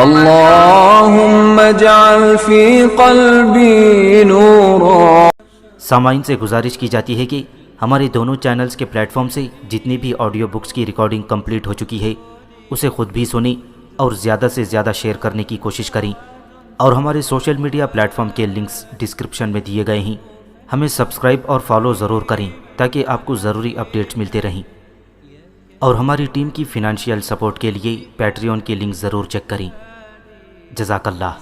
اللهم اجعل في قلبي نورا۔ سامعین سے گزارش کی جاتی ہے کہ ہمارے دونوں چینلز کے پلیٹ فارم سے جتنی بھی آڈیو بکس کی ریکارڈنگ کمپلیٹ ہو چکی ہے اسے خود بھی سنیں اور زیادہ سے زیادہ شیئر کرنے کی کوشش کریں، اور ہمارے سوشل میڈیا پلیٹ فارم کے لنکس ڈسکرپشن میں دیے گئے ہیں، ہمیں سبسکرائب اور فالو ضرور کریں تاکہ آپ کو ضروری اپڈیٹس ملتے رہیں، اور ہماری ٹیم کی فنانشیل سپورٹ کے لیے پیٹریون کی لنک ضرور چیک کریں۔ جزاک اللہ۔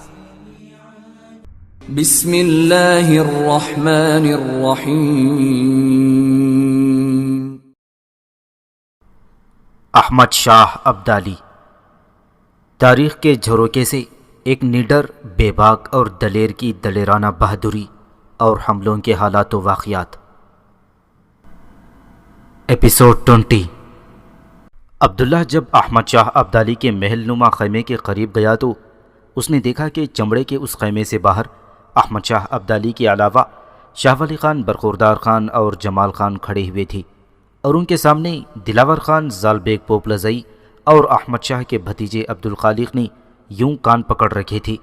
بسم اللہ الرحمن الرحیم۔ احمد شاہ ابدالی تاریخ کے جھروکے سے ایک نڈر، بے باک اور دلیر کی دلیرانہ بہادری اور حملوں کے حالات و واقعات۔ ایپیسوڈ 20۔ عبداللہ جب احمد شاہ ابدالی کے محل نما خیمے کے قریب گیا تو اس نے دیکھا کہ چمڑے کے اس خیمے سے باہر احمد شاہ ابدالی کے علاوہ شاہ ولی خان برخوردار خان اور جمال خان کھڑے ہوئے تھے، اور ان کے سامنے دلاور خان زال بیگ پوپلزئی اور احمد شاہ کے بھتیجے عبدالخالق نے یوں کان پکڑ رکھے تھے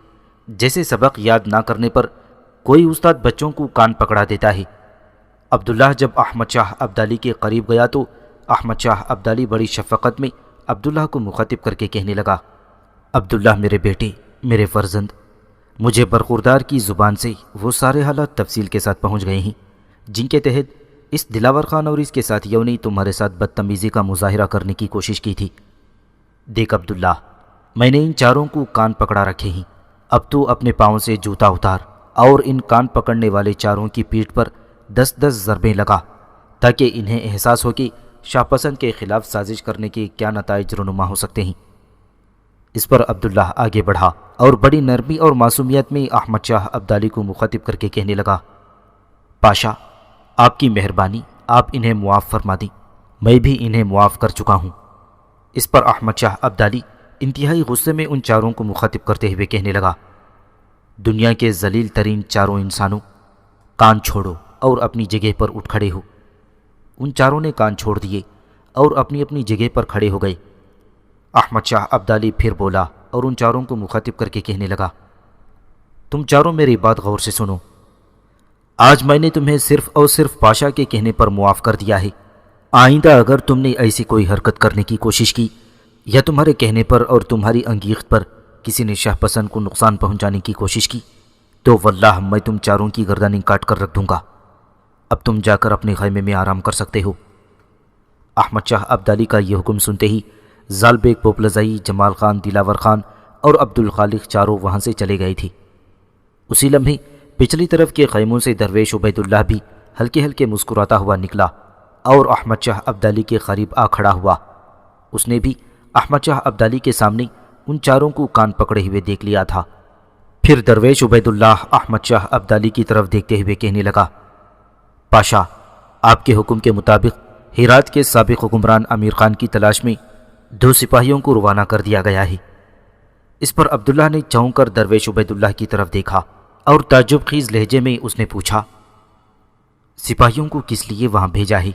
جیسے سبق یاد نہ کرنے پر کوئی استاد بچوں کو کان پکڑا دیتا ہے۔ عبداللہ جب احمد شاہ ابدالی کے قریب گیا تو احمد شاہ ابدالی بڑی شفقت میں عبداللہ کو مخاطب کر کے کہنے لگا، عبداللہ میرے بیٹے، میرے فرزند، مجھے برخوردار کی زبان سے وہ سارے حالات تفصیل کے ساتھ پہنچ گئے ہیں جن کے تحت اس دلاور خان اور اس کے ساتھیوں نے تمہارے ساتھ بدتمیزی کا مظاہرہ کرنے کی کوشش کی تھی۔ دیکھ عبداللہ، میں نے ان چاروں کو کان پکڑا رکھے ہیں، اب تو اپنے پاؤں سے جوتا اتار اور ان کان پکڑنے والے چاروں کی پیٹھ پر 10 ضربیں لگا تاکہ انہیں احساس ہو کہ شاہ پسند کے خلاف سازش کرنے کے کیا نتائج رونما ہو سکتے ہیں۔ اس پر عبداللہ آگے بڑھا اور بڑی نرمی اور معصومیت میں احمد شاہ ابدالی کو مخاطب کر کے کہنے لگا، پاشا، آپ کی مہربانی، آپ انہیں معاف فرما دیں، میں بھی انہیں معاف کر چکا ہوں۔ اس پر احمد شاہ ابدالی انتہائی غصے میں ان چاروں کو مخاطب کرتے ہوئے کہنے لگا، دنیا کے ذلیل ترین چاروں انسانوں، کان چھوڑو اور اپنی جگہ پر اٹھ کھڑے ہو۔ ان چاروں نے کان چھوڑ دیے اور اپنی اپنی جگہ پر کھڑے ہو گئے۔ احمد شاہ ابدالی پھر بولا اور ان چاروں کو مخاطب کر کے کہنے لگا، تم چاروں میری بات غور سے سنو، آج میں نے تمہیں صرف اور صرف پاشا کے کہنے پر معاف کر دیا ہے۔ آئندہ اگر تم نے ایسی کوئی حرکت کرنے کی کوشش کی یا تمہارے کہنے پر اور تمہاری انگیخت پر کسی نے شاہ پسند کو نقصان پہنچانے کی کوشش کی تو واللہ میں تم چاروں کی گردنیں کاٹ کر رکھ دوں گا۔ اب تم جا کر اپنے خیمے میں آرام کر سکتے ہو۔ احمد شاہ ابدالی کا یہ حکم سنتے ہی زال بیگ پوپلزئی، جمال خان، دلاور خان اور عبدالخالق چاروں وہاں سے چلے گئے تھے۔ اسی لمحے پچھلی طرف کے خیموں سے درویش عبید اللہ بھی ہلکے ہلکے مسکراتا ہوا نکلا اور احمد شاہ ابدالی کے قریب آ کھڑا ہوا۔ اس نے بھی احمد شاہ ابدالی کے سامنے ان چاروں کو کان پکڑے ہوئے دیکھ لیا تھا۔ پھر درویش عبید اللہ احمد شاہ ابدالی کی طرف دیکھتے ہوئے کہنے لگا، پاشا، آپ کے حکم کے مطابق ہرات کے سابق حکمران امیر خان کی تلاش میں 2 سپاہیوں کو روانہ کر دیا گیا ہے۔ اس پر عبداللہ نے چونک کر درویش عبید اللہ کی طرف دیکھا اور تعجب خیز لہجے میں اس نے پوچھا، سپاہیوں کو کس لیے وہاں بھیجا ہے؟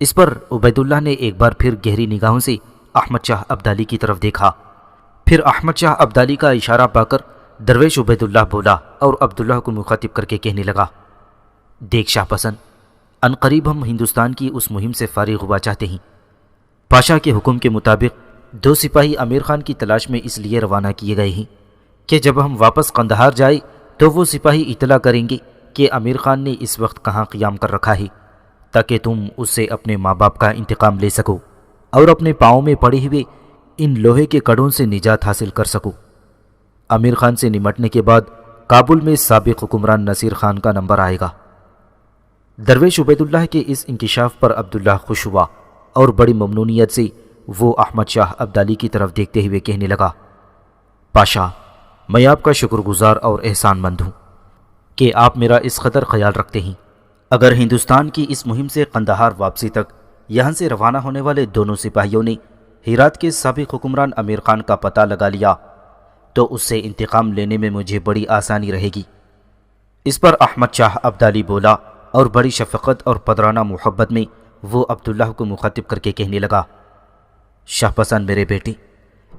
اس پر عبید اللہ نے ایک بار پھر گہری نگاہوں سے احمد شاہ ابدالی کی طرف دیکھا۔ پھر احمد شاہ ابدالی کا اشارہ پا کر درویش عبید اللہ بولا اور عبداللہ کو مخاطب کر کے کہنے لگا، دیکھ شاہ پسند، عنقریب ہم ہندوستان کی اس مہم سے فارغ ہوا چاہتے ہیں۔ پاشا کے حکم کے مطابق 2 سپاہی امیر خان کی تلاش میں اس لیے روانہ کیے گئے ہیں کہ جب ہم واپس قندھار جائے تو وہ سپاہی اطلاع کریں گے کہ امیر خان نے اس وقت کہاں قیام کر رکھا ہے، تاکہ تم اس سے اپنے ماں باپ کا انتقام لے سکو اور اپنے پاؤں میں پڑے ہوئے ان لوہے کے کڑوں سے نجات حاصل کر سکو۔ امیر خان سے نمٹنے کے بعد کابل میں سابق حکمران نصیر خان کا نمبر آئے گا۔ درویش عبید اللہ کے اس انکشاف پر عبداللہ خوش ہوا اور بڑی ممنونیت سے وہ احمد شاہ ابدالی کی طرف دیکھتے ہوئے کہنے لگا، پاشا، میں آپ کا شکر گزار اور احسان مند ہوں کہ آپ میرا اس قدر خیال رکھتے ہیں۔ اگر ہندوستان کی اس مہم سے قندھار واپسی تک یہاں سے روانہ ہونے والے دونوں سپاہیوں نے ہرات کے سابق حکمران امیر خان کا پتہ لگا لیا تو اس سے انتقام لینے میں مجھے بڑی آسانی رہے گی۔ اس پر احمد شاہ ابدالی بولا اور بڑی شفقت اور پدرانہ محبت میں وہ عبداللہ کو مخاطب کر کے کہنے لگا، شاہ پسند میرے بیٹے،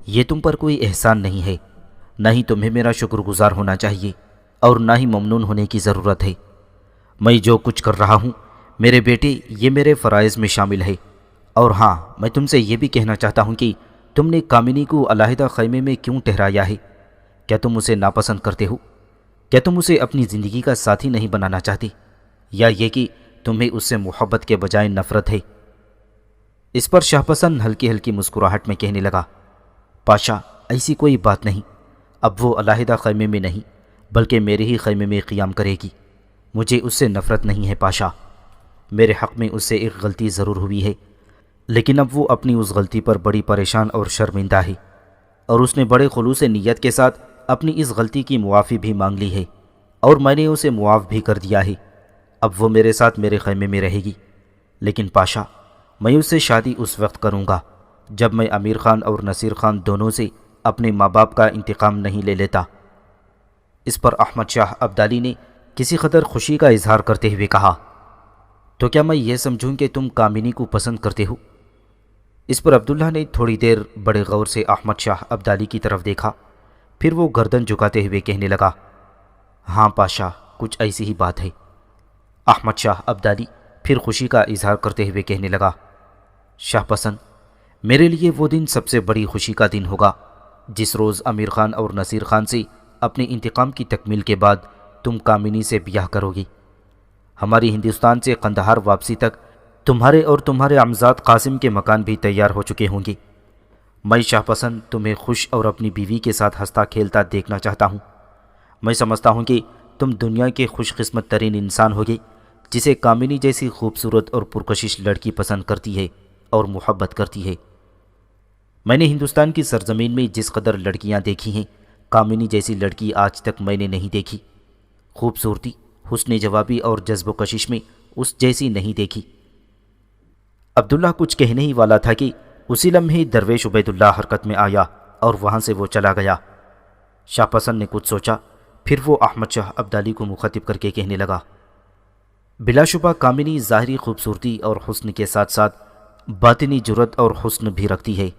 یہ تم پر کوئی احسان نہیں ہے، نہ ہی تمہیں میرا شکر گزار ہونا چاہیے اور نہ ہی ممنون ہونے کی ضرورت ہے۔ میں جو کچھ کر رہا ہوں میرے بیٹے یہ میرے فرائض میں شامل ہے، اور ہاں میں تم سے یہ بھی کہنا چاہتا ہوں کہ تم نے کامنی کو علیحدہ خیمے میں کیوں ٹھہرایا ہے؟ کیا تم اسے ناپسند کرتے ہو؟ کیا تم اسے اپنی زندگی کا ساتھی نہیں بنانا چاہتے، یا یہ کہ تمہیں اس سے محبت کے بجائے نفرت ہے؟ اس پر شاہ پسند ہلکی ہلکی مسکراہٹ میں کہنے لگا، پاشا ایسی کوئی بات نہیں، اب وہ علیحدہ خیمے میں نہیں بلکہ میرے ہی خیمے میں قیام کرے گی۔ مجھے اس سے نفرت نہیں ہے پاشا، میرے حق میں اس سے ایک غلطی ضرور ہوئی ہے، لیکن اب وہ اپنی اس غلطی پر بڑی پریشان اور شرمندہ ہے، اور اس نے بڑے خلوص نیت کے ساتھ اپنی اس غلطی کی معافی بھی مانگ لی ہے، اور میں نے اسے معاف بھی کر دیا ہے۔ اب وہ میرے ساتھ میرے خیمے میں رہے گی، لیکن پاشا میں اس سے شادی اس وقت کروں گا جب میں امیر خان اور نصیر خان دونوں سے اپنے ماں باپ کا انتقام نہیں لے لیتا۔ اس پر احمد شاہ ابدالی نے کسی قدر خوشی کا اظہار کرتے ہوئے کہا، تو کیا میں یہ سمجھوں کہ تم کامنی کو پسند کرتے ہو؟ اس پر عبداللہ نے تھوڑی دیر بڑے غور سے احمد شاہ ابدالی کی طرف دیکھا، پھر وہ گردن جھکاتے ہوئے کہنے لگا، ہاں پاشا کچھ ایسی ہی بات ہے۔ احمد شاہ ابدالی پھر خوشی کا اظہار کرتے ہوئے کہنے لگا، شاہ پسند میرے لیے وہ دن سب سے بڑی خوشی کا دن ہوگا جس روز امیر خان اور نصیر خان سے اپنے انتقام کی تکمیل کے بعد تم کامنی سے بیاہ کرو گی۔ ہماری ہندوستان سے قندھار واپسی تک تمہارے اور تمہارے عمزاد قاسم کے مکان بھی تیار ہو چکے ہوں گے۔ میں شاہ پسند تمہیں خوش اور اپنی بیوی کے ساتھ ہنستا کھیلتا دیکھنا چاہتا ہوں۔ میں سمجھتا ہوں کہ تم دنیا کے خوش قسمت ترین انسان ہوگے جسے کامنی جیسی خوبصورت اور پرکشش لڑکی پسند کرتی ہے اور محبت کرتی ہے۔ میں نے ہندوستان کی سرزمین میں جس قدر لڑکیاں دیکھی ہیں، کامنی جیسی لڑکی آج تک میں نے نہیں دیکھی۔ خوبصورتی، حسن جوابی اور جذب و کشش میں اس جیسی نہیں دیکھی۔ عبداللہ کچھ کہنے ہی والا تھا کہ اسی لمحے درویش عبید اللہ حرکت میں آیا اور وہاں سے وہ چلا گیا۔ شاہ پسند نے کچھ سوچا، پھر وہ احمد شاہ ابدالی کو مخاطب کر کے کہنے لگا، بلا شبہ کامنی ظاہری خوبصورتی اور حسن کے ساتھ ساتھ باطنی جرت اور حسن بھی رکھتی ہے۔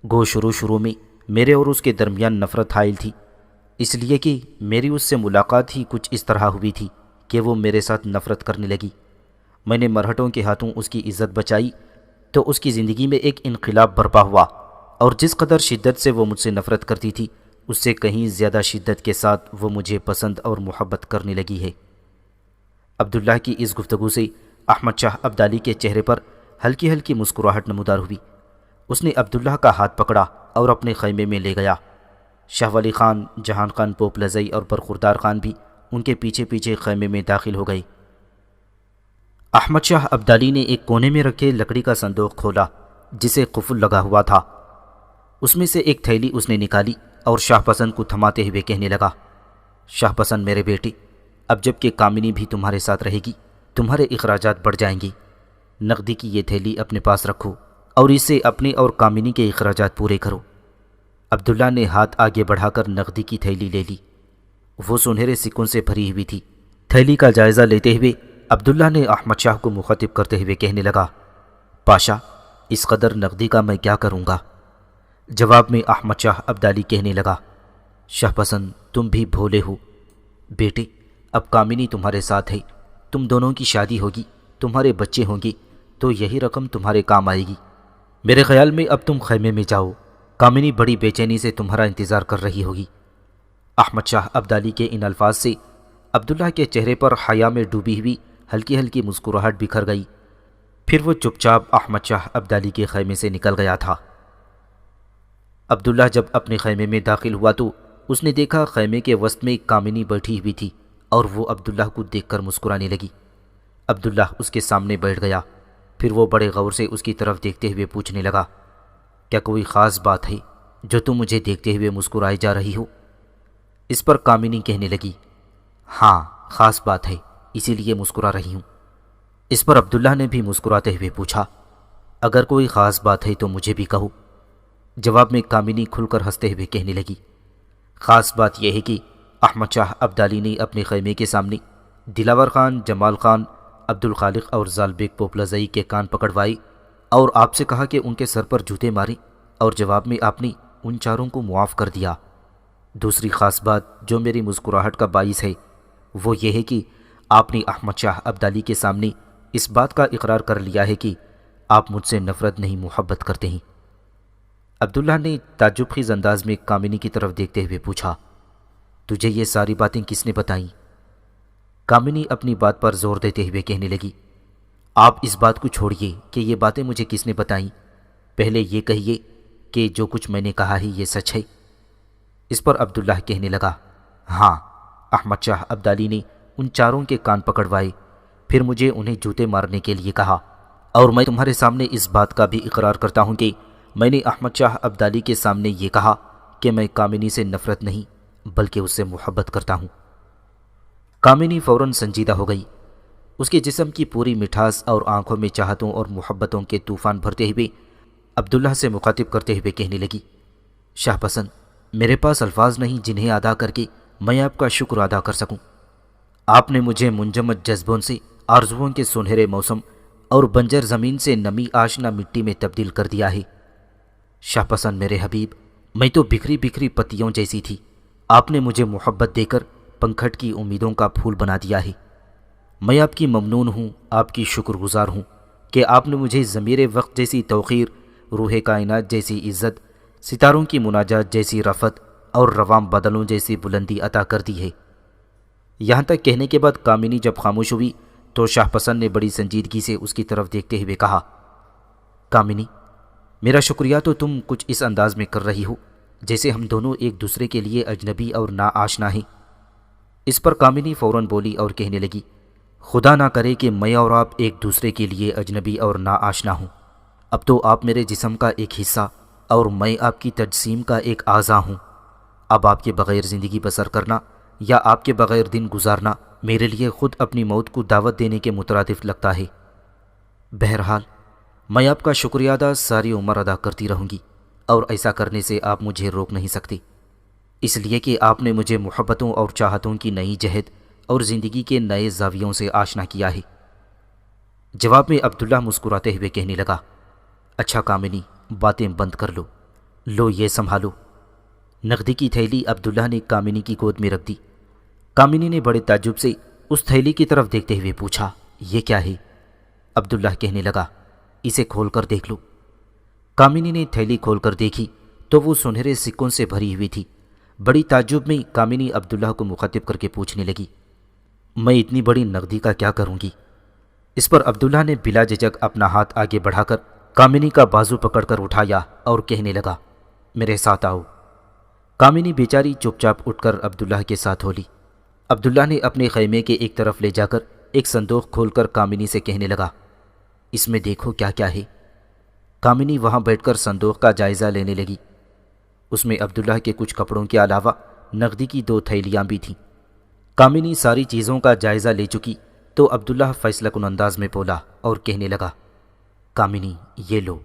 گو شروع میں میرے اور اس کے درمیان نفرت حائل تھی، اس لیے کہ میری اس سے ملاقات ہی کچھ اس طرح ہوئی تھی کہ وہ میرے ساتھ نفرت کرنے لگی۔ میں نے مرہٹوں کے ہاتھوں اس کی عزت بچائی تو اس کی زندگی میں ایک انقلاب برپا ہوا، اور جس قدر شدت سے وہ مجھ سے نفرت کرتی تھی اس سے کہیں زیادہ شدت کے ساتھ وہ مجھے پسند اور محبت کرنے لگی ہے۔ عبداللہ کی اس گفتگو سے احمد شاہ ابدالی کے چہرے پر ہلکی ہلکی مسکراہٹ نمودار ہوئی۔ اس نے عبداللہ کا ہاتھ پکڑا اور اپنے خیمے میں لے گیا۔ شاہ ولی خان، جہان خان پوپلزئی اور برخوردار خان بھی ان کے پیچھے پیچھے خیمے میں داخل ہو گئے۔ احمد شاہ ابدالی نے ایک کونے میں رکھے لکڑی کا صندوق کھولا جسے قفل لگا ہوا تھا۔ اس میں سے ایک تھیلی اس نے نکالی اور شاہ پسند کو تھماتے ہوئے کہنے لگا، شاہ پسند میرے بیٹے، اب جب کہ کامنی بھی تمہارے ساتھ رہے گی تمہارے اخراجات بڑھ جائیں گے۔ نقدی کی یہ تھیلی اپنے پاس رکھو اور اس سے اپنے اور کامنی کے اخراجات پورے کرو۔ عبداللہ نے ہاتھ آگے بڑھا کر نقدی کی تھیلی لے لی۔ وہ سنہرے سکوں سے بھری ہوئی تھی۔ تھیلی کا جائزہ لیتے ہوئے عبداللہ نے احمد شاہ کو مخاطب کرتے ہوئے کہنے لگا، پاشا اس قدر نقدی کا میں کیا کروں گا؟ جواب میں احمد شاہ ابدالی کہنے لگا، شاہ پسند تم بھی بھولے ہو بیٹے، اب کامنی تمہارے ساتھ ہے، تم دونوں کی شادی ہوگی، تمہارے بچے ہوں گے تو یہی رقم تمہارے کام آئے گی۔ میرے خیال میں اب تم خیمے میں جاؤ، کامنی بڑی بے چینی سے تمہارا انتظار کر رہی ہوگی۔ احمد شاہ ابدالی کے ان الفاظ سے عبداللہ کے چہرے پر حیا میں ڈوبی ہوئی ہلکی ہلکی مسکراہٹ بکھر گئی۔ پھر وہ چپ چاپ احمد شاہ ابدالی کے خیمے سے نکل گیا تھا۔ عبداللہ جب اپنے خیمے میں داخل ہوا تو اس نے دیکھا خیمے کے وسط میں کامنی بیٹھی ہوئی تھی اور وہ عبداللہ کو دیکھ کر مسکرانے لگی۔ عبداللہ اس کے سامنے بیٹھ گیا، پھر وہ بڑے غور سے اس کی طرف دیکھتے ہوئے پوچھنے لگا، کیا کوئی خاص بات ہے جو تم مجھے دیکھتے ہوئے مسکرائے جا رہی ہو؟ اس پر کامنی کہنے لگی، ہاں خاص بات ہے، اسی لیے مسکرا رہی ہوں۔ اس پر عبداللہ نے بھی مسکراتے ہوئے پوچھا، اگر کوئی خاص بات ہے تو مجھے بھی کہو۔ جواب میں کامنی کھل کر ہنستے ہوئے کہنے لگی، خاص بات یہ ہے کہ احمد شاہ ابدالی نے اپنے خیمے کے سامنے دلاور خان، جمال خان، عبدالخالق اور زال بیگ پوپلزئی کے کان پکڑوائے اور آپ سے کہا کہ ان کے سر پر جوتے ماریں، اور جواب میں آپ نے ان چاروں کو معاف کر دیا۔ دوسری خاص بات جو میری مسکراہٹ کا باعث ہے وہ یہ ہے کہ آپ نے احمد شاہ ابدالی کے سامنے اس بات کا اقرار کر لیا ہے کہ آپ مجھ سے نفرت نہیں محبت کرتے ہیں۔ عبداللہ نے تعجب خیز انداز میں کامنی کی طرف دیکھتے ہوئے پوچھا، تجھے یہ ساری باتیں کس نے بتائیں؟ کامنی اپنی بات پر زور دیتے ہوئے کہنے لگی، آپ اس بات کو چھوڑیے کہ یہ باتیں مجھے کس نے بتائیں، پہلے یہ کہیے کہ جو کچھ میں نے کہا ہے یہ سچ ہے؟ اس پر عبداللہ کہنے لگا، ہاں۔ احمد شاہ ابدالی نے ان چاروں کے کان پکڑوائے، پھر مجھے انہیں جوتے مارنے کے لیے کہا، اور میں تمہارے سامنے اس بات کا بھی اقرار کرتا ہوں کہ میں نے احمد شاہ ابدالی کے سامنے یہ کہا کہ میں کامنی سے نفرت نہیں بلکہ اس سے محبت کرتا ہوں۔ کامنی فوراً سنجیدہ ہو گئی۔ اس کے جسم کی پوری مٹھاس اور آنکھوں میں چاہتوں اور محبتوں کے طوفان بھرتے ہوئے عبداللہ سے مخاطب کرتے ہوئے کہنے لگی، شاہ پسند، میرے پاس الفاظ نہیں جنہیں ادا کر کے میں آپ کا شکر ادا کر سکوں۔ آپ نے مجھے منجمد جذبوں سے آرزوؤں کے سنہرے موسم اور بنجر زمین سے نمی آشنا مٹی میں تبدیل کر دیا ہے۔ شاہ پسند میرے حبیب، میں تو بکھری بکھری پتیوں جیسی تھی، آپ نے مجھے محبت دے کر پنکھٹ کی امیدوں کا پھول بنا دیا ہے۔ میں آپ کی ممنون ہوں، آپ کی شکر گزار ہوں کہ آپ نے مجھے ضمیر وقت جیسی توقیر، روح کائنات جیسی عزت، ستاروں کی مناجات جیسی رفعت اور رواں بادلوں جیسی بلندی عطا کر دی ہے۔ یہاں تک کہنے کے بعد کامنی جب خاموش ہوئی تو شاہ پسند نے بڑی سنجیدگی سے اس کی طرف دیکھتے ہوئے کہا، کامنی، میرا شکریہ تو تم کچھ اس انداز میں کر رہی ہو جیسے ہم دونوں ایک دوسرے کے لیے اجنبی اور ناآشنا ہیں۔ اس پر کامنی فوراً بولی اور کہنے لگی، خدا نہ کرے کہ میں اور آپ ایک دوسرے کے لیے اجنبی اور ناآشنا ہوں۔ اب تو آپ میرے جسم کا ایک حصہ اور میں آپ کی تجسیم کا ایک اعضا ہوں۔ اب آپ کے بغیر زندگی بسر کرنا یا آپ کے بغیر دن گزارنا میرے لیے خود اپنی موت کو دعوت دینے کے مترادف لگتا ہے۔ بہرحال میں آپ کا شکریہ ادا ساری عمر ادا کرتی رہوں گی، اور ایسا کرنے سے آپ مجھے روک نہیں سکتے، اس لیے کہ آپ نے مجھے محبتوں اور چاہتوں کی نئی جہد اور زندگی کے نئے زاویوں سے آشنا کیا ہے۔ جواب میں عبداللہ مسکراتے ہوئے کہنے لگا، اچھا کامنی، باتیں بند کر لو یہ سنبھالو۔ نقدی کی تھیلی عبداللہ نے کامنی کی گود میں رکھ دی۔ کامنی نے بڑے تعجب سے اس تھیلی کی طرف دیکھتے ہوئے پوچھا، یہ کیا ہے؟ عبداللہ کہنے لگا، اسے کھول کر دیکھ لو۔ کامنی نے تھیلی کھول کر دیکھی تو وہ سنہرے سکوں سے بھری ہوئی تھی۔ بڑی تعجب میں کامنی عبداللہ کو مخاطب کر کے پوچھنے لگی، میں اتنی بڑی نقدی کا کیا کروں گی؟ اس پر عبداللہ نے بلا جھجک اپنا ہاتھ آگے بڑھا کر کامنی کا بازو پکڑ کر اٹھایا اور کہنے لگا، میرے ساتھ آؤ۔ کامنی بیچاری چپ چاپ اٹھ کر عبداللہ کے ساتھ ہو لی۔ عبداللہ نے اپنے خیمے کے ایک طرف لے جا کر ایک صندوق کھول کر کامنی سے کہنے لگا، اس میں دیکھو کیا کیا ہے۔ کامنی وہاں بیٹھ کر صندوق کا جائزہ لینے لگی۔ اس میں عبداللہ کے کچھ کپڑوں کے علاوہ نقدی کی 2 تھیلیاں بھی تھیں۔ کامنی ساری چیزوں کا جائزہ لے چکی تو عبداللہ فیصلہ کن انداز میں بولا اور کہنے لگا، کامنی، یہ لو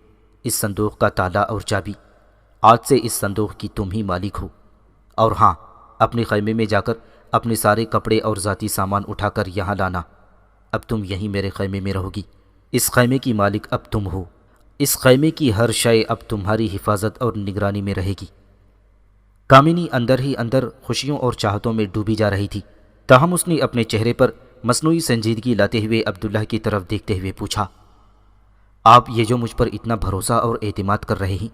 اس صندوق کا تالا اور چابی، آج سے اس صندوق کی تم ہی مالک ہو، اور ہاں، اپنے خیمے میں جا کر اپنے سارے کپڑے اور ذاتی سامان اٹھا کر یہاں لانا۔ اب تم یہیں میرے خیمے میں رہو گی، اس خیمے کی مالک اب تم ہو، اس خیمے کی ہر شے اب تمہاری حفاظت اور نگرانی میں رہے گی۔ کامنی اندر ہی اندر خوشیوں اور چاہتوں میں ڈوبی جا رہی تھی، تاہم اس نے اپنے چہرے پر مصنوعی سنجیدگی لاتے ہوئے عبداللہ کی طرف دیکھتے ہوئے پوچھا، آپ یہ جو مجھ پر اتنا بھروسہ اور اعتماد کر رہے ہیں،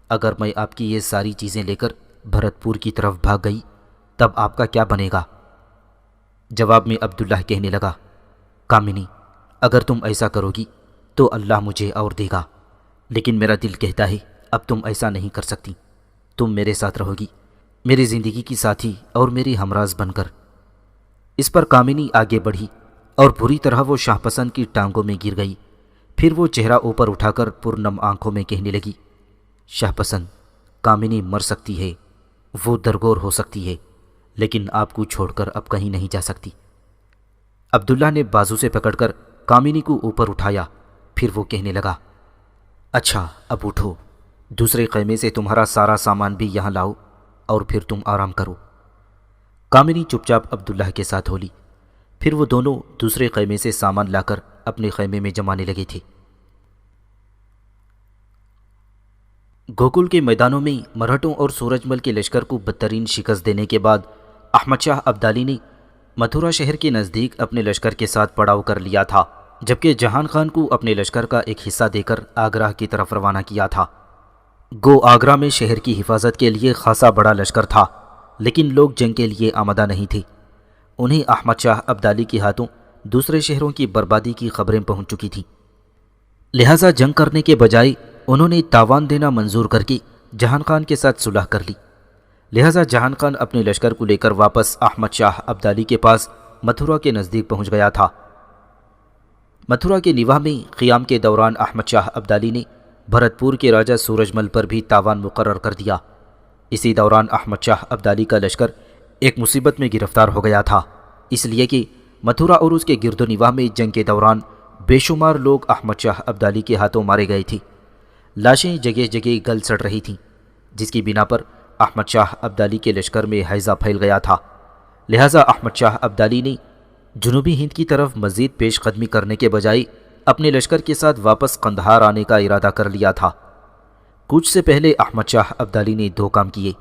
اگر میں آپ کی یہ ساری چیزیں لے کر بھرت پور کی طرف بھاگ گئی تب آپ کا کیا بنے گا؟ جواب میں عبداللہ کہنے لگا، کامنی، اگر تم ایسا کرو گی تو اللہ مجھے اور دے گا، لیکن میرا دل کہتا ہے اب تم ایسا نہیں کر سکتی، تم میرے ساتھ رہو گی، میری زندگی کی ساتھی اور میری ہمراز بن کر۔ اس پر کامنی آگے بڑھی اور بری طرح وہ شاہ پسند کی ٹانگوں میں گر گئی۔ پھر وہ چہرہ اوپر اٹھا کر پرنم آنکھوں میں کہنے لگی، شاہ پسند، کامنی مر سکتی ہے، وہ درگور ہو سکتی ہے، لیکن آپ کو چھوڑ کر اب کہیں نہیں جا سکتی۔ عبداللہ نے بازو سے پکڑ کر کامنی کو اوپر اٹھایا، پھر وہ کہنے لگا، اچھا اب اٹھو، دوسرے خیمے سے تمہارا سارا سامان بھی یہاں لاؤ اور پھر تم آرام کرو۔ کامنی چپ چاپ عبداللہ کے ساتھ ہو لی۔ پھر وہ دونوں دوسرے خیمے سے سامان لا کر اپنے خیمے میں جمانے لگے تھے۔ گوکل کے میدانوں میں مرہٹوں اور سورج مل کے لشکر کو بدترین شکست دینے کے بعد احمد شاہ ابدالی نے متھرا شہر کے نزدیک اپنے لشکر کے ساتھ پڑاؤ کر لیا تھا، جبکہ جہان خان کو اپنے لشکر کا ایک حصہ دے کر آگرہ کی طرف روانہ کیا تھا۔ گو آگرہ میں شہر کی حفاظت کے لیے خاصا بڑا لشکر تھا، لیکن لوگ جنگ کے لیے آمادہ نہیں تھے۔ انہیں احمد شاہ ابدالی کے ہاتھوں دوسرے شہروں کی بربادی کی خبریں پہنچ چکی تھیں، لہٰذا جنگ کرنے کے بجائے انہوں نے تاوان دینا منظور کر کے جہان خان کے ساتھ صلح کر لی۔ لہٰذا جہان خان اپنے لشکر کو لے کر واپس احمد شاہ ابدالی کے پاس متھرا کے نزدیک پہنچ گیا تھا۔ متھرا کے نواح میں قیام کے دوران احمد شاہ ابدالی نے بھرت پور کے راجہ سورج مل پر بھی تاوان مقرر کر دیا۔ اسی دوران احمد شاہ ابدالی کا لشکر ایک مصیبت میں گرفتار ہو گیا تھا، اس لیے کہ متھرا اور اس کے گرد و نواح میں جنگ کے دوران بے شمار لوگ احمد شاہ ابدالی کے ہاتھوں مارے گئے تھے۔ لاشیں جگہ جگہ گل سڑ رہی تھیں، جس کی بنا پر احمد شاہ ابدالی کے لشکر میں ہیضہ پھیل گیا تھا۔ لہٰذا احمد شاہ ابدالی نے جنوبی ہند کی طرف مزید پیش قدمی کرنے کے بجائے اپنے لشکر کے ساتھ واپس قندھار آنے کا ارادہ کر لیا تھا۔ کچھ سے پہلے احمد شاہ ابدالی نے دو کام کیے۔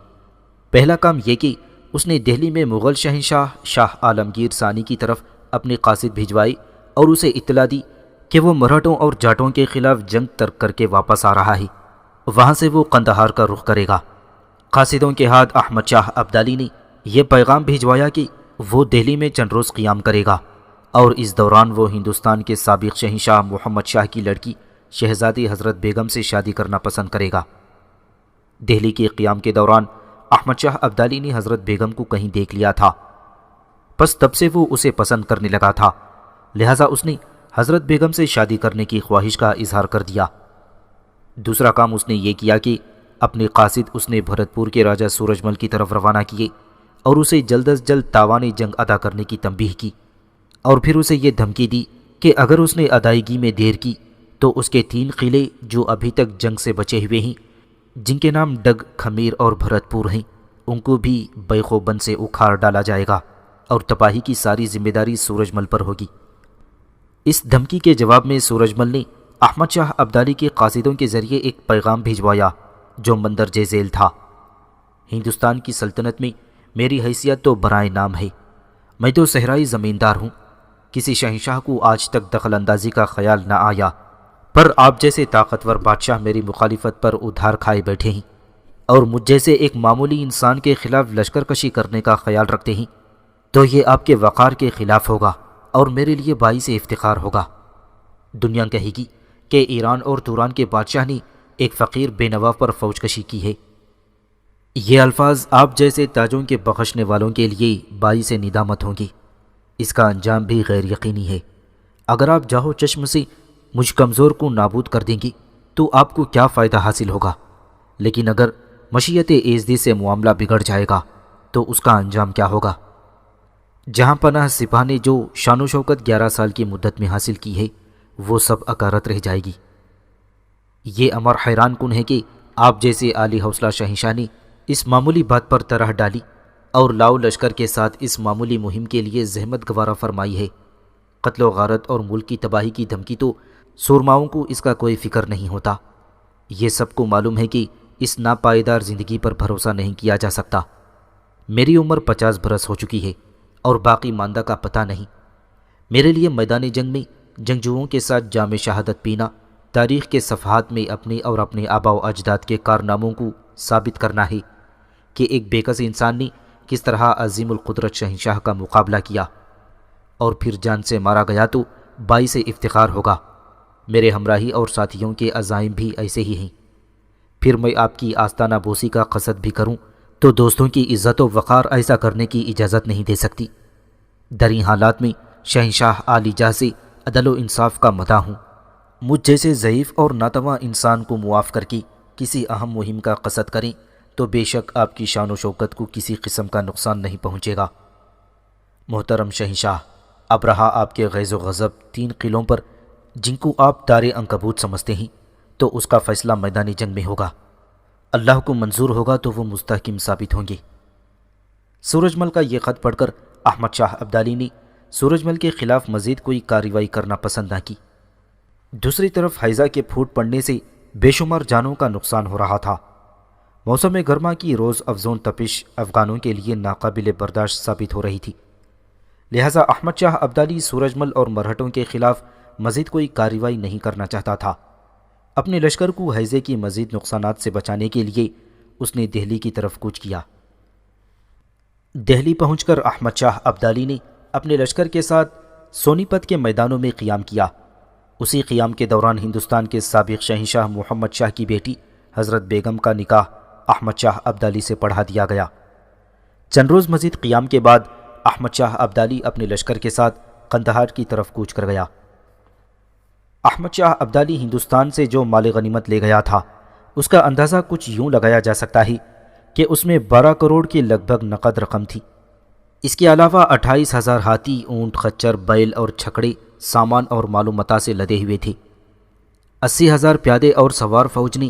پہلا کام یہ کہ اس نے دہلی میں مغل شہنشاہ شاہ عالمگیر ثانی کی طرف اپنے قاصد بھجوائے اور اسے اطلاع دی کہ وہ مرہٹوں اور جاٹوں کے خلاف جنگ ترک کر کے واپس آ رہا ہے، وہاں سے وہ قندھار کا رخ کرے گا۔ قاصدوں کے ہاتھ احمد شاہ ابدالی نے یہ پیغام بھجوایا کہ وہ دہلی میں چند روز قیام کرے گا اور اس دوران وہ ہندوستان کے سابق شہنشاہ محمد شاہ کی لڑکی شہزادی حضرت بیگم سے شادی کرنا پسند کرے گا۔ دہلی کے قیام کے دوران احمد شاہ ابدالی نے حضرت بیگم کو کہیں دیکھ لیا تھا، پس تب سے وہ اسے پسند کرنے لگا تھا، لہٰذا اس نے حضرت بیگم سے شادی کرنے کی خواہش کا اظہار کر دیا۔ دوسرا کام اس نے یہ کیا کہ اپنے قاصد اس نے بھرت پور کے راجہ سورج مل کی طرف روانہ کیے اور اسے جلد از جلد تاوان جنگ ادا کرنے کی تنبیہ کی، اور پھر اسے یہ دھمکی دی کہ اگر اس نے ادائیگی میں دیر کی تو اس کے 3 قلعے جو ابھی تک جنگ سے بچے ہوئے ہیں، جن کے نام ڈگ، کھمیر اور بھرت پور ہیں، ان کو بھی بیخ و بند سے اکھاڑ ڈالا جائے گا اور تباہی کی ساری ذمہ داری سورج مل پر ہوگی۔ اس دھمکی کے جواب میں سورج مل نے احمد شاہ ابدالی کے قاصدوں کے ذریعے ایک پیغام بھجوایا جو مندرجہ ذیل تھا: ہندوستان کی سلطنت میں میری حیثیت تو برائے نام ہے، میں تو صحرائی زمیندار ہوں، کسی شہنشاہ کو آج تک دخل اندازی کا خیال نہ آیا، پر آپ جیسے طاقتور بادشاہ میری مخالفت پر ادھار کھائے بیٹھے ہیں اور مجھ جیسے ایک معمولی انسان کے خلاف لشکر کشی کرنے کا خیال رکھتے ہیں، تو یہ آپ کے وقار کے خلاف ہوگا اور میرے لیے باعث افتخار ہوگا۔ دنیا کہے گی کہ ایران اور توران کے بادشاہ نے ایک فقیر بے نوا پر فوج کشی کی ہے۔ یہ الفاظ آپ جیسے تاجوں کے بخشنے والوں کے لیے باعث ندامت ہوں گی، اس کا انجام بھی غیر یقینی ہے۔ اگر آپ جاہو چشم سے مجھ کمزور کو نابود کر دیں گی تو آپ کو کیا فائدہ حاصل ہوگا، لیکن اگر مشیت ایزدی سے معاملہ بگڑ جائے گا تو اس کا انجام کیا ہوگا؟ جہاں پناہ سپاہ نے جو شان و شوکت 11 سال کی مدت میں حاصل کی ہے وہ سب اکارت رہ جائے گی۔ یہ امر حیران کن ہے کہ آپ جیسے عالی حوصلہ شہنشاہ نے اس معمولی بات پر طرح ڈالی اور لاؤ لشکر کے ساتھ اس معمولی مہم کے لیے زحمت گوارہ فرمائی ہے۔ قتل و غارت اور ملک کی تباہی کی دھمکی تو سورماؤں کو اس کا کوئی فکر نہیں ہوتا۔ یہ سب کو معلوم ہے کہ اس ناپائیدار زندگی پر بھروسہ نہیں کیا جا سکتا۔ میری عمر 50 برس ہو چکی ہے اور باقی ماندہ کا پتہ نہیں۔ میرے لیے میدان جنگ میں جنگجوؤں کے ساتھ جام شہادت پینا، تاریخ کے صفحات میں اپنے اور اپنے آباء و اجداد کے کارناموں کو ثابت کرنا ہے کہ ایک بے کس انسان نے کس طرح عظیم القدرت شہنشاہ کا مقابلہ کیا اور پھر جان سے مارا گیا تو باعث افتخار ہوگا۔ میرے ہمراہی اور ساتھیوں کے عزائم بھی ایسے ہی ہیں۔ پھر میں آپ کی آستانہ بوسی کا قصد بھی کروں تو دوستوں کی عزت و وقار ایسا کرنے کی اجازت نہیں دے سکتی۔ دریں حالات میں شہنشاہ عالی جاہ سے عدل و انصاف کا مداح ہوں۔ مجھ جیسے ضعیف اور ناتواں انسان کو معاف کر کے کسی اہم مہم کا قصد کریں تو بے شک آپ کی شان و شوکت کو کسی قسم کا نقصان نہیں پہنچے گا۔ محترم شہنشاہ، اب رہا آپ کے غیظ و غضب 3 قلعوں پر جن کو آپ دار عنکبوت سمجھتے ہیں، تو اس کا فیصلہ میدان جنگ میں ہوگا۔ اللہ کو منظور ہوگا تو وہ مستحکم ثابت ہوں گے۔ سورج مل کا یہ خط پڑھ کر احمد شاہ ابدالی نے سورج مل کے خلاف مزید کوئی کارروائی کرنا پسند نہ کی۔ دوسری طرف حیضہ کے پھوٹ پڑنے سے بے شمار جانوں کا نقصان ہو رہا تھا۔ موسم گرما کی روز افزون تپش افغانوں کے لیے ناقابل برداشت ثابت ہو رہی تھی، لہٰذا احمد شاہ ابدالی سورج مل اور مرہٹوں کے خلاف مزید کوئی کارروائی نہیں کرنا چاہتا تھا۔ اپنے لشکر کو ہیضے کی مزید نقصانات سے بچانے کے لیے اس نے دہلی کی طرف کوچ کیا۔ دہلی پہنچ کر احمد شاہ ابدالی نے اپنے لشکر کے ساتھ سونی پت کے میدانوں میں قیام کیا۔ اسی قیام کے دوران ہندوستان کے سابق شہنشاہ محمد شاہ کی بیٹی حضرت بیگم کا نکاح احمد شاہ ابدالی سے پڑھا دیا گیا۔ چند روز مزید قیام کے بعد احمد شاہ ابدالی اپنے لشکر کے ساتھ قندھار کی طرف کوچ کر گیا۔ احمد شاہ ابدالی ہندوستان سے جو مال غنیمت لے گیا تھا اس کا اندازہ کچھ یوں لگایا جا سکتا ہے کہ اس میں 12 کروڑ کے لگ بھگ نقد رقم تھی۔ اس کے علاوہ 28,000 ہاتھی، اونٹ، خچر، بیل اور چھکڑے سامان اور مال و متاع سے لدے ہوئے تھے۔ 80,000 پیادے اور سوار فوج نے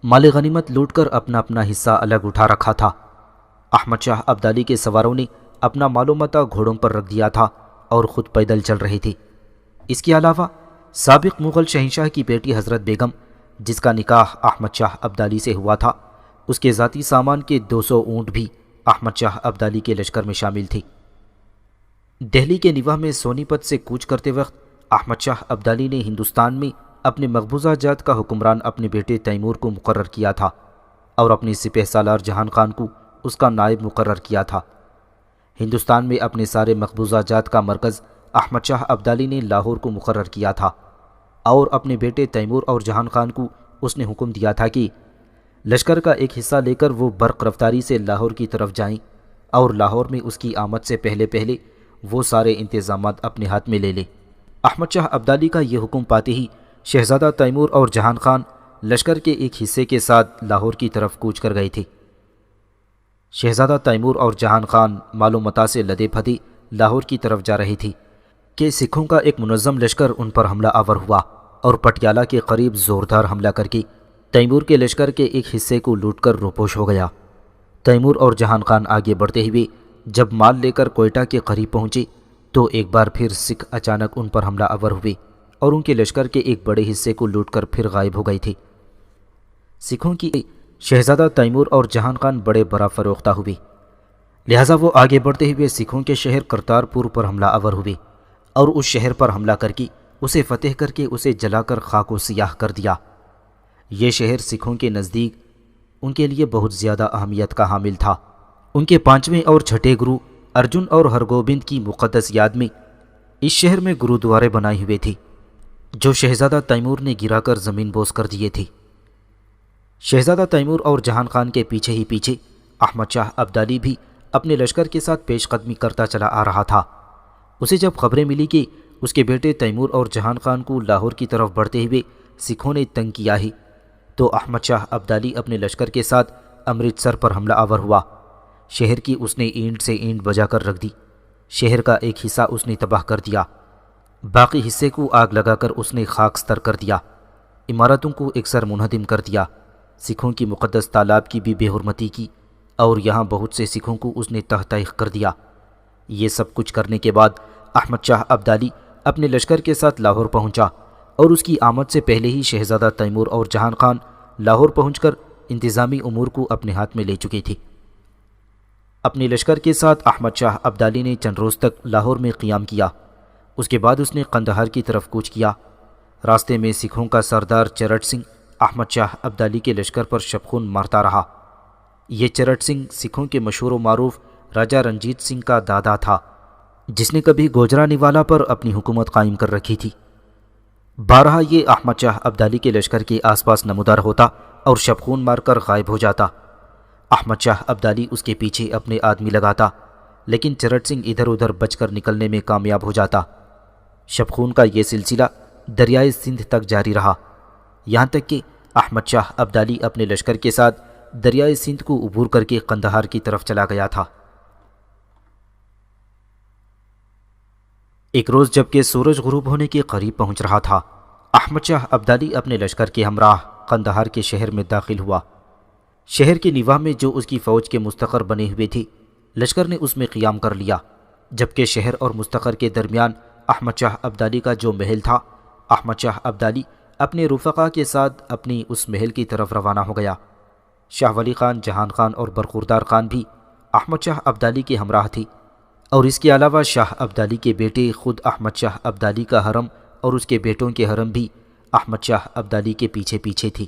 مال غنیمت لوٹ کر اپنا اپنا حصہ الگ اٹھا رکھا تھا۔ احمد شاہ ابدالی کے سواروں نے اپنا مال و متاع گھوڑوں پر رکھ دیا تھا اور خود پیدل چل رہے تھے۔ اس کے علاوہ سابق مغل شہنشاہ کی بیٹی حضرت بیگم، جس کا نکاح احمد شاہ ابدالی سے ہوا تھا، اس کے ذاتی سامان کے 200 اونٹ بھی احمد شاہ ابدالی کے لشکر میں شامل تھے۔ دہلی کے نواح میں سونی پت سے کوچ کرتے وقت احمد شاہ ابدالی نے ہندوستان میں اپنے مقبوضہ جات کا حکمران اپنے بیٹے تیمور کو مقرر کیا تھا اور اپنی سپہ سالار جہان خان کو اس کا نائب مقرر کیا تھا۔ ہندوستان میں اپنے سارے مقبوضہ جات کا مرکز احمد شاہ ابدالی نے لاہور کو مقرر کیا تھا اور اپنے بیٹے تیمور اور جہان خان کو اس نے حکم دیا تھا کہ لشکر کا ایک حصہ لے کر وہ برق رفتاری سے لاہور کی طرف جائیں اور لاہور میں اس کی آمد سے پہلے پہلے وہ سارے انتظامات اپنے ہاتھ میں لے لے۔ احمد شاہ ابدالی کا یہ حکم پاتے ہی شہزادہ تیمور اور جہان خان لشکر کے ایک حصے کے ساتھ لاہور کی طرف کوچ کر گئے تھے۔ شہزادہ تیمور اور جہان خان مال و متاع سے لدے پھدے لاہور کی طرف جا رہے تھے کہ سکھوں کا ایک منظم لشکر ان پر حملہ آور ہوا اور پٹیالہ کے قریب زوردار حملہ کر کے تیمور کے لشکر کے ایک حصے کو لوٹ کر روپوش ہو گیا۔ تیمور اور جہان خان آگے بڑھتے ہوئے جب مال لے کر کوئٹہ کے قریب پہنچے تو ایک بار پھر سکھ اچانک ان پر حملہ آور ہوئے اور ان کے لشکر کے ایک بڑے حصے کو لوٹ کر پھر غائب ہو گئے تھے۔ سکھوں کی شہزادہ تیمور اور جہان خان بڑے برا فروختہ ہوئے، لہٰذا وہ آگے بڑھتے ہوئے سکھوں کے شہر کرتارپور پر حملہ آور ہوئے اور اس شہر پر حملہ کر کے اسے فتح کر کے اسے جلا کر خاک و سیاہ کر دیا۔ یہ شہر سکھوں کے نزدیک ان کے لیے بہت زیادہ اہمیت کا حامل تھا۔ ان کے 5ویں اور 6ٹھے گرو ارجن اور ہرگوبند کی مقدس یاد میں اس شہر میں گرودوارے بنائے ہوئے تھے جو شہزادہ تیمور نے گرا کر زمین بوس کر دیے تھے۔ شہزادہ تیمور اور جہان خان کے پیچھے ہی پیچھے احمد شاہ ابدالی بھی اپنے لشکر کے ساتھ پیش قدمی کرتا چلا آ رہا تھا۔ اسے جب خبریں ملی کہ اس کے بیٹے تیمور اور جہان خان کو لاہور کی طرف بڑھتے ہوئے سکھوں نے تنگ کیا ہے تو احمد شاہ ابدالی اپنے لشکر کے ساتھ امرتسر پر حملہ آور ہوا۔ شہر کی اس نے اینٹ سے اینٹ بجا کر رکھ دی۔ شہر کا ایک حصہ اس نے تباہ کر دیا، باقی حصے کو آگ لگا کر اس نے خاکستر کر دیا، عمارتوں کو اکثر منہدم کر دیا، سکھوں کی مقدس تالاب کی بھی بے حرمتی کی اور یہاں بہت سے سکھوں کو اس نے تہ تیخ کر دیا۔ یہ سب کچھ کرنے کے بعد احمد شاہ ابدالی اپنے لشکر کے ساتھ لاہور پہنچا اور اس کی آمد سے پہلے ہی شہزادہ تیمور اور جہان خان لاہور پہنچ کر انتظامی امور کو اپنے ہاتھ میں لے چکے تھے۔ اپنے لشکر کے ساتھ احمد شاہ ابدالی نے چند روز تک لاہور میں قیام کیا۔ اس کے بعد اس نے قندھار کی طرف کوچ کیا۔ راستے میں سکھوں کا سردار چرٹ سنگھ احمد شاہ ابدالی کے لشکر پر شبخون مارتا رہا۔ یہ چرٹ سنگھ سکھوں کے مشہور و معروف راجہ رنجیت سنگھ کا دادا تھا جس نے کبھی گوجرا نوالا پر اپنی حکومت قائم کر رکھی تھی۔ بارہا یہ احمد شاہ ابدالی کے لشکر کے آس پاس نمودار ہوتا اور شبخون مار کر غائب ہو جاتا۔ احمد شاہ ابدالی اس کے پیچھے اپنے آدمی لگاتا لیکن چرٹ سنگھ ادھر ادھر بچ کر نکلنے میں کامیاب ہو جاتا۔ شبخون کا یہ سلسلہ دریائے سندھ تک جاری رہا، یہاں تک کہ احمد شاہ ابدالی اپنے لشکر کے ساتھ دریائے سندھ کو عبور کر کے قندھار کی طرف چلا گیا تھا۔ ایک روز جب کہ سورج غروب ہونے کے قریب پہنچ رہا تھا، احمد شاہ ابدالی اپنے لشکر کے ہمراہ قندھار کے شہر میں داخل ہوا۔ شہر کے نواح میں جو اس کی فوج کے مستقر بنے ہوئے تھے، لشکر نے اس میں قیام کر لیا، جبکہ شہر اور مستقر کے درمیان احمد شاہ ابدالی کا جو محل تھا، احمد شاہ ابدالی اپنے رفقا کے ساتھ اپنی اس محل کی طرف روانہ ہو گیا۔ شاہ ولی خان، جہان خان اور برخوردار خان بھی احمد شاہ ابدالی کے ہمراہ تھی، اور اس کے علاوہ شاہ ابدالی کے بیٹے خود احمد شاہ ابدالی کا حرم اور اس کے بیٹوں کے حرم بھی احمد شاہ ابدالی کے پیچھے پیچھے تھی۔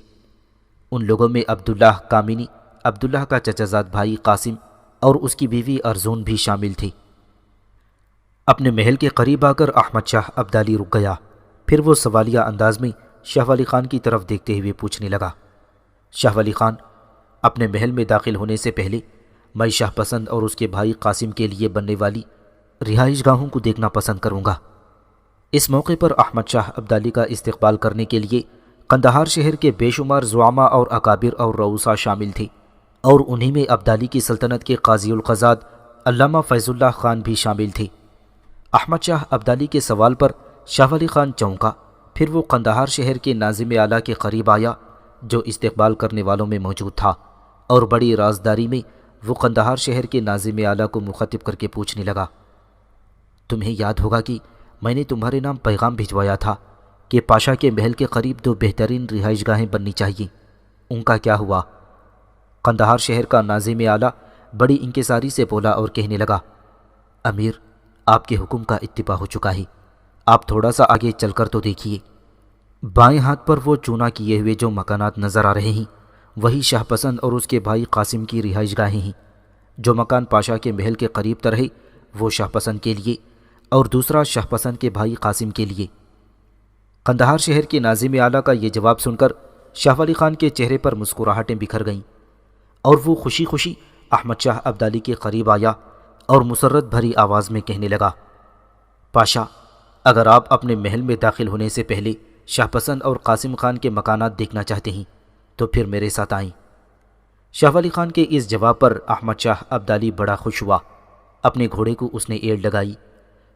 ان لوگوں میں عبداللہ کامینی، عبداللہ کا چچا زاد بھائی قاسم اور اس کی بیوی ارزون بھی شامل تھی۔ اپنے محل کے قریب آ کر احمد شاہ ابدالی رک گیا، پھر وہ سوالیہ انداز میں شاہ ولی خان کی طرف دیکھتے ہوئے پوچھنے لگا، شاہ ولی خان، اپنے محل میں داخل ہونے سے پہلے میں شاہ پسند اور اس کے بھائی قاسم کے لیے بننے والی رہائش گاہوں کو دیکھنا پسند کروں گا۔ اس موقع پر احمد شاہ ابدالی کا استقبال کرنے کے لیے قندھار شہر کے بے شمار زعماء اور اکابر اور رؤسا شامل تھے، اور انہی میں ابدالی کی سلطنت کے قاضی القضات علامہ فیض اللہ خان بھی شامل تھے۔ احمد شاہ ابدالی کے سوال پر شاہ ولی خان چونکا، پھر وہ قندھار شہر کے ناظم اعلیٰ کے قریب آیا جو استقبال کرنے والوں میں موجود تھا، اور بڑی رازداری میں وہ قندھار شہر کے ناظم اعلیٰ کو مخاطب کر کے پوچھنے لگا، تمہیں یاد ہوگا کہ میں نے تمہارے نام پیغام بھجوایا تھا کہ پاشا کے محل کے قریب 2 بہترین رہائش گاہیں بننی چاہیے، ان کا کیا ہوا؟ قندھار شہر کا ناظم اعلیٰ بڑی انکساری سے بولا اور کہنے لگا، امیر، آپ کے حکم کا اتباع ہو چکا ہے، آپ تھوڑا سا آگے چل کر تو دیکھیے۔ بائیں ہاتھ پر وہ چونا کیے ہوئے جو مکانات نظر آ رہے ہیں وہی شاہ پسند اور اس کے بھائی قاسم کی رہائش گاہیں ہیں۔ جو مکان پاشا کے محل کے قریب تر ہے وہ شاہ پسند کے لیے، اور دوسرا شاہ پسند کے بھائی قاسم کے لیے۔ قندھار شہر کے ناظم اعلیٰ کا یہ جواب سن کر شاہ ولی خان کے چہرے پر مسکراہٹیں بکھر گئیں، اور وہ خوشی خوشی احمد شاہ ابدالی کے قریب آیا اور مسرت بھری آواز میں کہنے لگا، پاشا، اگر آپ اپنے محل میں داخل ہونے سے پہلے شاہ پسند اور قاسم خان کے مکانات دیکھنا چاہتے ہیں تو پھر میرے ساتھ آئیں۔ شاہ ولی خان کے اس جواب پر احمد شاہ ابدالی بڑا خوش ہوا، اپنے گھوڑے کو اس نے ایڑ لگائی،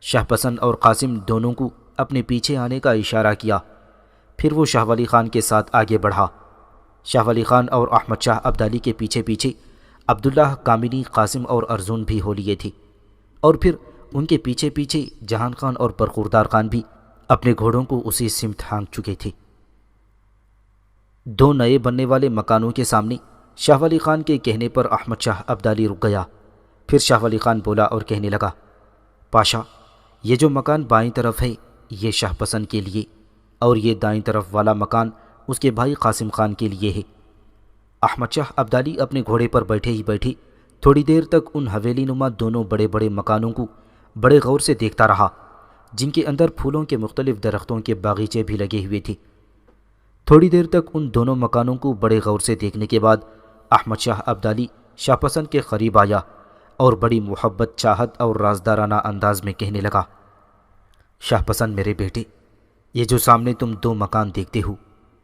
شاہ پسند اور قاسم دونوں کو اپنے پیچھے آنے کا اشارہ کیا، پھر وہ شاہ ولی خان کے ساتھ آگے بڑھا۔ شاہ ولی خان اور احمد شاہ ابدالی کے پیچھے پیچھے عبداللہ کامینی، قاسم اور ارزون بھی ہو لیے تھے، اور پھر ان کے پیچھے پیچھے جہان خان اور برخوردار خان بھی اپنے گھوڑوں کو اسی سمت ہانک چکے تھے۔ 2 نئے بننے والے مکانوں کے سامنے شاہ ولی خان کے کہنے پر احمد شاہ ابدالی رک گیا، پھر شاہ ولی خان بولا اور کہنے لگا، پاشا، یہ جو مکان بائیں طرف ہے یہ شاہ پسند کے لیے، اور یہ دائیں طرف والا مکان اس کے بھائی قاسم خان کے لیے ہے۔ احمد شاہ ابدالی اپنے گھوڑے پر بیٹھے ہی بیٹھے تھوڑی دیر تک ان حویلی نما دونوں بڑے بڑے مکانوں کو بڑے غور سے دیکھتا رہا، جن کے اندر پھولوں کے مختلف درختوں کے باغیچے بھی لگے ہوئے تھے۔ تھوڑی دیر تک ان دونوں مکانوں کو بڑے غور سے دیکھنے کے بعد احمد شاہ ابدالی شاہ پسند کے قریب آیا اور بڑی محبت، چاہت اور رازدارانہ انداز میں کہنے لگا، شاہ پسند میرے بیٹے، یہ جو سامنے تم 2 مکان دیکھتے ہو،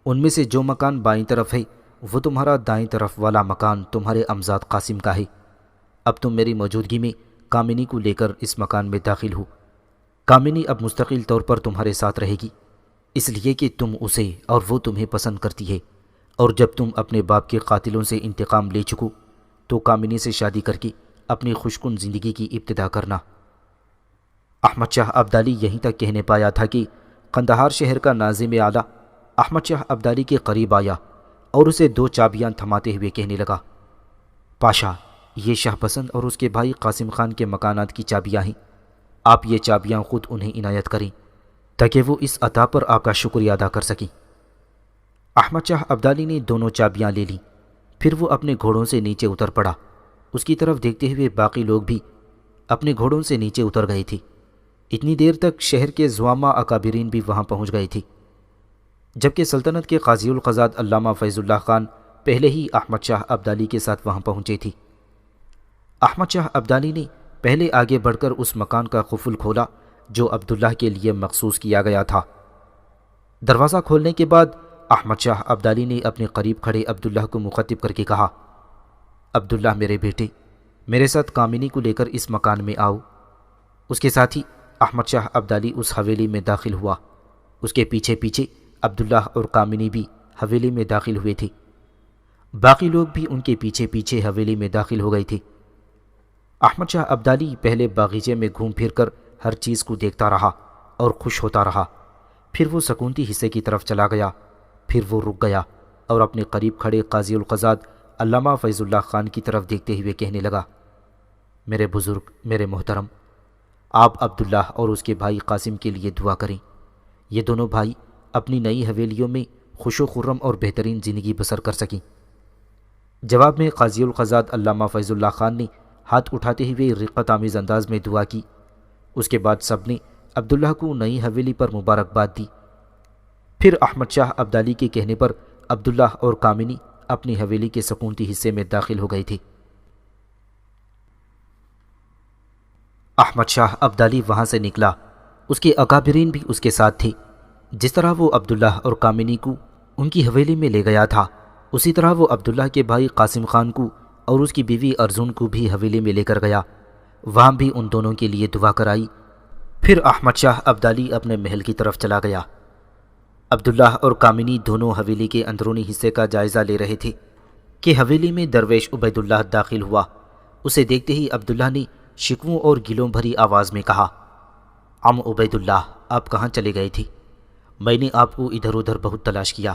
ان میں سے جو مکان بائیں طرف ہے وہ تمہارا دائیں طرف والا مکان تمہارے امزاد قاسم کا ہے۔ اب تم میری موجودگی میں کامینی کو لے کر اس مکان میں داخل ہو۔ کامینی اب مستقل طور پر تمہارے ساتھ رہے گی، اس لیے کہ تم اسے اور وہ تمہیں پسند کرتی ہے، اور جب تم اپنے باپ کے قاتلوں سے انتقام لے چکو تو کامینی سے شادی کر کے اپنی خوشکن زندگی کی ابتدا کرنا۔ احمد شاہ ابدالی یہیں تک کہنے پایا تھا کہ قندھار شہر کا ناظم اعلیٰ احمد شاہ ابدالی کے قریب آیا اور اسے 2 چابیاں تھماتے ہوئے کہنے لگا، پاشا، یہ شاہ پسند اور اس کے بھائی قاسم خان کے مکانات کی چابیاں ہیں، آپ یہ چابیاں خود انہیں عنایت کریں تاکہ وہ اس عطا پر آپ کا شکریہ ادا کر سکیں۔ احمد شاہ ابدالی نے دونوں چابیاں لے لیں، پھر وہ اپنے گھوڑوں سے نیچے اتر پڑا۔ اس کی طرف دیکھتے ہوئے باقی لوگ بھی اپنے گھوڑوں سے نیچے اتر گئے تھے۔ اتنی دیر تک شہر کے زعماء اکابرین بھی وہاں پہنچ گئے تھے، جبکہ سلطنت کے قاضی القضات علامہ فیض اللہ خان پہلے ہی احمد شاہ ابدالی کے ساتھ وہاں پہنچے تھے۔ احمد شاہ ابدالی نے پہلے آگے بڑھ کر اس مکان کا قفل کھولا جو عبداللہ کے لیے مخصوص کیا گیا تھا۔ دروازہ کھولنے کے بعد احمد شاہ ابدالی نے اپنے قریب کھڑے عبداللہ کو مخاطب کر کے کہا، عبداللہ میرے بیٹے، میرے ساتھ کامینی کو لے کر اس مکان میں آؤ۔ اس کے ساتھ ہی احمد شاہ ابدالی اس حویلی میں داخل ہوا۔ اس کے پیچھے پیچھے عبداللہ اور کامینی بھی حویلی میں داخل ہوئے تھے۔ باقی لوگ بھی ان کے پیچھے پیچھے حویلی میں داخل ہو گئے تھے۔ احمد شاہ ابدالی پہلے باغیچے میں گھوم پھر کر ہر چیز کو دیکھتا رہا اور خوش ہوتا رہا، پھر وہ سکونتی حصے کی طرف چلا گیا پھر وہ رک گیا اور اپنے قریب کھڑے قاضی القضات علامہ فیض اللہ خان کی طرف دیکھتے ہوئے کہنے لگا، میرے بزرگ، میرے محترم، آپ عبداللہ اور اس کے بھائی قاسم کے لیے دعا کریں۔ یہ دونوں بھائی اپنی نئی حویلیوں میں خوش و خرم اور بہترین زندگی بسر کر سکیں۔ جواب میں قاضی القضات علامہ فیض اللہ خان نے ہاتھ اٹھاتے ہوئے رقت آمیز انداز میں دعا کی۔ اس کے بعد سب نے عبداللہ کو نئی حویلی پر مبارکباد دی۔ پھر احمد شاہ ابدالی کے کہنے پر عبداللہ اور کامنی اپنی حویلی کے سکونتی حصے میں داخل ہو گئے تھے۔ احمد شاہ ابدالی وہاں سے نکلا، اس کے اکابرین بھی اس کے ساتھ تھے۔ جس طرح وہ عبداللہ اور کامنی کو ان کی حویلی میں لے گیا تھا، اسی طرح وہ عبداللہ کے بھائی قاسم خان کو اور اس کی بیوی ارزون کو بھی حویلی میں لے کر گیا۔ وہاں بھی ان دونوں کے لیے دعا کرائی۔ پھر احمد شاہ ابدالی اپنے محل کی طرف چلا گیا۔ عبداللہ اور کامنی دونوں حویلی کے اندرونی حصے کا جائزہ لے رہے تھے کہ حویلی میں درویش عبید اللہ داخل ہوا۔ اسے دیکھتے ہی عبداللہ نے شکووں اور گلوں بھری آواز میں کہا، عم عبید اللہ، آپ کہاں چلے گئے تھے؟ میں نے آپ کو ادھر ادھر بہت تلاش کیا،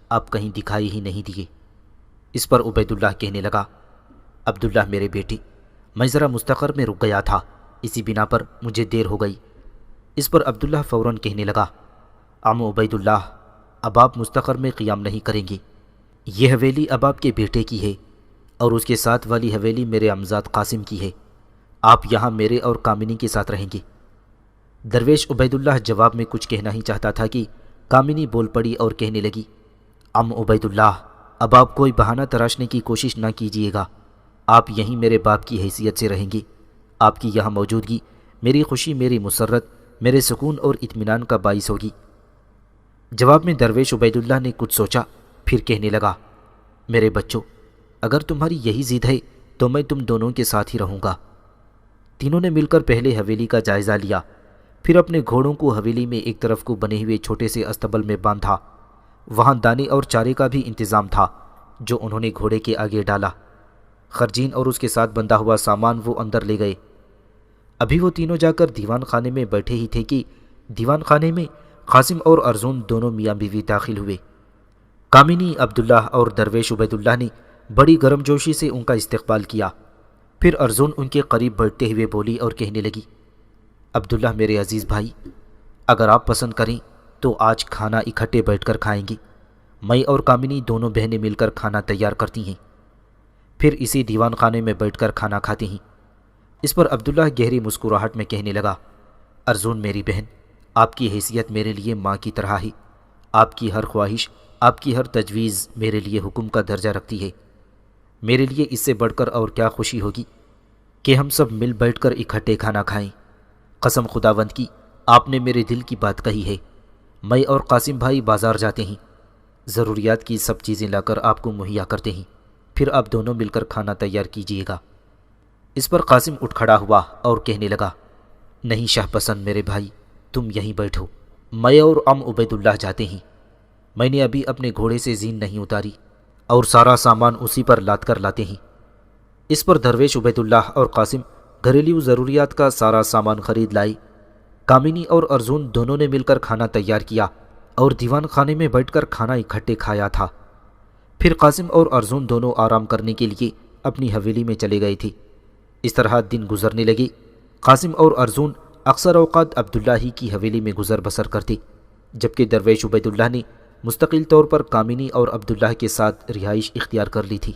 آپ کہیں دکھائی ہی نہیں دیے۔ اس پر عبید اللہ کہنے لگا، عبداللہ میرے بیٹے، میں ذرا مستقر میں رک گیا تھا، اسی بنا پر مجھے دیر ہو گئی۔ اس پر عبداللہ فوراً کہنے لگا، عم عبید اللہ، اب آپ مستقر میں قیام نہیں کریں گے، یہ حویلی اب آپ کے بیٹے کی ہے اور اس کے ساتھ والی حویلی میرے امزاد قاسم کی ہے، آپ یہاں میرے اور کامنی کے ساتھ رہیں گے۔ درویش عبید اللہ جواب میں کچھ کہنا ہی چاہتا تھا کہ کامنی بول پڑی اور کہنے لگی، عم عبید اللہ، اب آپ کوئی بہانہ تراشنے کی کوشش نہ کیجیے گا، آپ یہیں میرے باپ کی حیثیت سے رہیں گے، آپ کی یہاں موجودگی میری خوشی، میری مسرت، میرے سکون اور اطمینان کا باعث ہوگی۔ جواب میں درویش عبید اللہ نے کچھ سوچا، پھر کہنے لگا، میرے بچوں، اگر تمہاری یہی ضد ہے تو میں تم دونوں کے ساتھ ہی رہوں گا۔ تینوں نے مل کر پہلے حویلی کا جائزہ لیا، پھر اپنے گھوڑوں کو حویلی میں ایک طرف کو بنے ہوئے چھوٹے سے استبل میں باندھا۔ وہاں دانے اور چارے کا بھی انتظام تھا جو انہوں نے گھوڑے کے آگے ڈالا۔ خرجین اور اس کے ساتھ بندھا ہوا سامان وہ اندر لے گئے۔ ابھی وہ تینوں جا کر دیوان خانے میں بیٹھے ہی تھے کہ دیوان خانے میں قاسم اور ارزون دونوں میاں بیوی داخل ہوئے۔ کامنی، عبداللہ اور درویش عبید اللہ نے بڑی گرم جوشی سے ان کا استقبال کیا۔ پھر ارزون ان کے قریب بیٹھتے ہوئے بولی اور کہنے لگی، عبداللہ میرے عزیز بھائی، اگر آپ پسند کریں تو آج کھانا اکٹھے بیٹھ کر کھائیں گے۔ میں اور کامنی دونوں بہنیں مل کر کھانا تیار کرتی ہیں، پھر اسی دیوان خانے میں بیٹھ کر کھانا کھاتے ہیں۔ اس پر عبداللہ گہری مسکراہٹ میں کہنے لگا، ارزون میری بہن، آپ کی حیثیت میرے لیے ماں کی طرح ہے، آپ کی ہر خواہش، آپ کی ہر تجویز میرے لیے حکم کا درجہ رکھتی ہے۔ میرے لیے اس سے بڑھ کر اور کیا خوشی ہوگی کہ ہم سب مل بیٹھ کر اکٹھے کھانا کھائیں۔ قسم خداوند کی، آپ نے میرے دل کی بات کہی ہے۔ میں اور قاسم بھائی بازار جاتے ہیں، ضروریات کی سب چیزیں لا کر آپ کو مہیا کرتے ہیں، پھر آپ دونوں مل کر کھانا تیار کیجیے گا۔ اس پر قاسم اٹھ کھڑا ہوا اور کہنے لگا، نہیں شاہ پسند میرے بھائی، تم یہیں بیٹھو، میں اور عم عبید اللہ جاتے ہیں۔ میں نے ابھی اپنے گھوڑے سے زین نہیں اتاری اور سارا سامان اسی پر لاد کر لاتے ہیں۔ اس پر درویش عبید اللہ اور قاسم گھریلو ضروریات کا سارا سامان خرید لائے۔ کامنی اور ارزون دونوں نے مل کر کھانا تیار کیا اور دیوان خانے میں بیٹھ کر کھانا اکٹھے کھایا تھا۔ پھر قاسم اور ارزون دونوں آرام کرنے کے لیے اپنی حویلی میں چلے گئے تھے۔ اس طرح دن گزرنے لگے۔ قاسم اور ارزون اکثر اوقات عبداللہ ہی کی حویلی میں گزر بسر کرتے، جبکہ درویش عبید اللہ نے مستقل طور پر کامنی اور عبداللہ کے ساتھ رہائش اختیار کر لی تھی۔